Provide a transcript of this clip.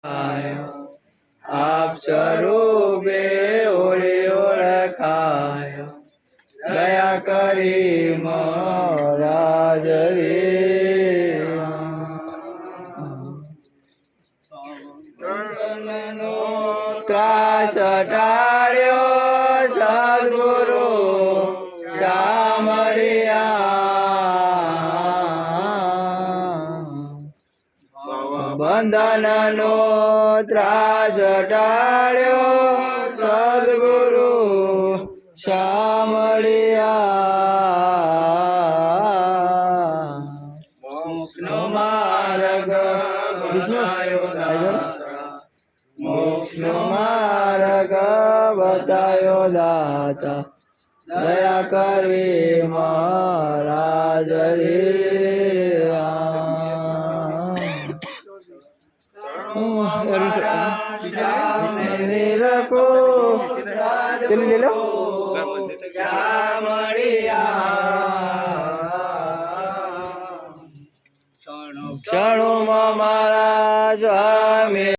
આપ સ્વરૂપે ઓળી ઓળખાય દયા કરી મહારાજ રે ત્રાસ ટાળ્યો સદગુરુ સાંભળ્યા બંધનનો ત્રાસ ટાળ્યો સદગુરુ સાંભળ્યા મોક્ષનો માર્ગ મોક્ષનો માર્ગ બતાયો દાતા દયા કરી મહારાજ રે રખો લે લો ક્ષણોમાં મારા સ્વામી